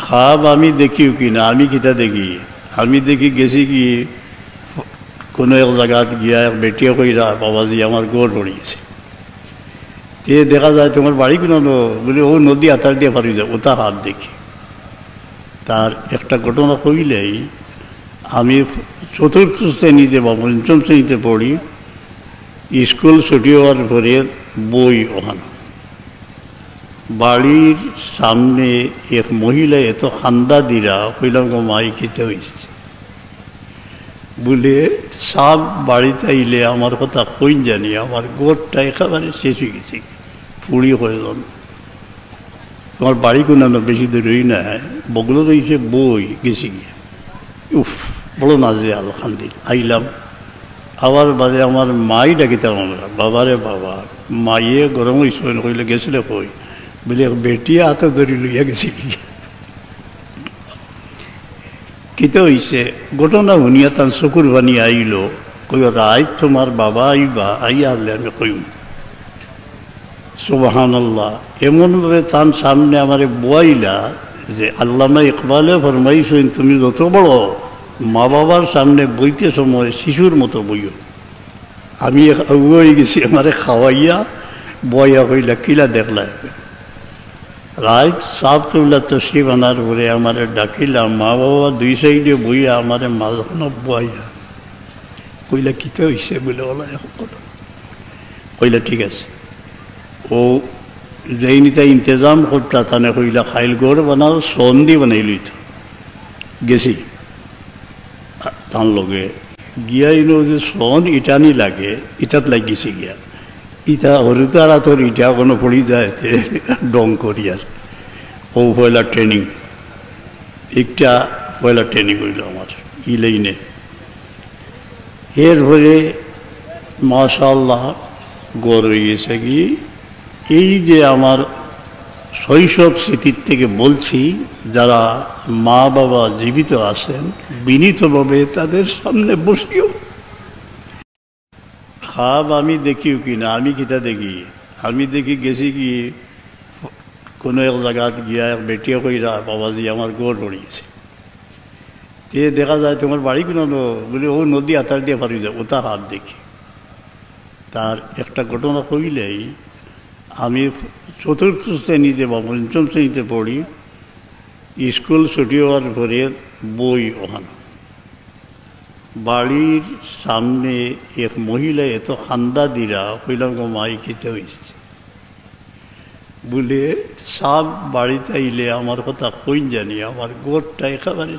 খাব আমি দেখিও কিনা, আমি কিতা দেখি, আমি দেখি গেছি কি কোনো এক জায়গাত গিয়া এক বেটিয়া কইরা বাবাজি আমার গোড় পড়িয়েছে। তে দেখা যায় তোমার বাড়ি কোনো বলে ও নদী আতার দিয়ে পারি যায়, ওটা হাত দেখি। তার একটা ঘটনা কইলেই, আমি চতুর্থ শ্রেণীতে বা পঞ্চম শ্রেণীতে পড়ি, স্কুল ছুটি হওয়ার পরে বই ওখানে বাড়ির সামনে এক মহিলা এত খান্দা দিরা কইলাম গো মাই খেতে হয়েছে বলে সব বাড়িতে আইলে আমার কথা কইন জানি, আমার গোটটা একেবারে শেষ হয়ে গেছে, পুড়ি হয়ে যান। তোমার বাড়ি কোনো বেশি দূরই না, বগলো রয়েছে বই গেছি গিয়ে, উফ বড় নাজে আল খান্দিল। আইলাম আবার বাদে আমার মাই ডাকিতাম আমরা, বাবারে বাবা, মাইয়ে গরম হয়েছে কইলে গেছিলে কই বলে বেটিয়া হাতে ধরি লইয়া গেছি। কিতা হয়েছে ঘটনা শুনিয়া তার চকুর বানি আইল, কই রায় তোমার বাবা আইবা, আই আরলে আমি কইম সুবহানাল্লাহ। এমনভাবে তার সামনে আমার বইলা যে আল্লামা ইকবালে ফরমাইছেন তুমি যত বড় মা বাবার সামনে বইতে সময় শিশুর মতো বইও। আমি হয়ে গেছি, আমারে খাওয়াইয়া বইয়া হইলা কিলা দেখলা। রাত সাফ চুল্লা তসরিফ আনার পরে আমার ডাকিলাম, মা বাবা দুই সাইডে বইয়া আমার মাঝখানে বইয়া কইলা কিতা হয়েছে বলে ওলা কইলা ঠিক আছে। ও যেইনি তাই ইন্তজাম করতা তানে কইলা খাইল গড় বানাও সন্ধি বানাই লইত। গেছি তার লগে গিয়া ইনো যে সন ইটানি লাগে, ইটাত লাগিছে গিয়া ইটা হরুতার আতর ইটা কোনো পড়ি যায় ডং করিয়ার। ও পয়লা ট্রেনিং, একটা পয়লা ট্রেনিং হইল আমার ইলেইনে। এরপরে মাশাআল্লাহ গড় হয়ে গেছে কি, এই যে আমার শৈশব স্মৃতির থেকে বলছি, যারা মা বাবা জীবিত আছেন বিনীতভাবে তাদের সামনে বসিও। খাব আমি দেখিও কিনা, আমি কিতা দেখি, আমি দেখি গেছি কি কোনো এক জায়গাত গিয়া এক বেটিয়া কইরা বাবাজি আমার গোড় পড়িয়েছে। তে দেখা যায় তোমার বাড়ি কোনো বলে ও নদী আতার দিয়ে পারি যায়, ওটা হাত দেখি। তার একটা ঘটনা কইলেই, আমি চতুর্থ শ্রেণীতে বা পঞ্চম শ্রেণীতে পড়ি, স্কুল ছুটি হওয়ার পরে বই ওখানে বাড়ির সামনে এক মহিলা এত খান্দা দিরা কইলাম গো মাই খেতে হয়েছে বলে সব বাড়িতে আইলে আমার কথা কইন জানি, আমার গোটটা একেবারে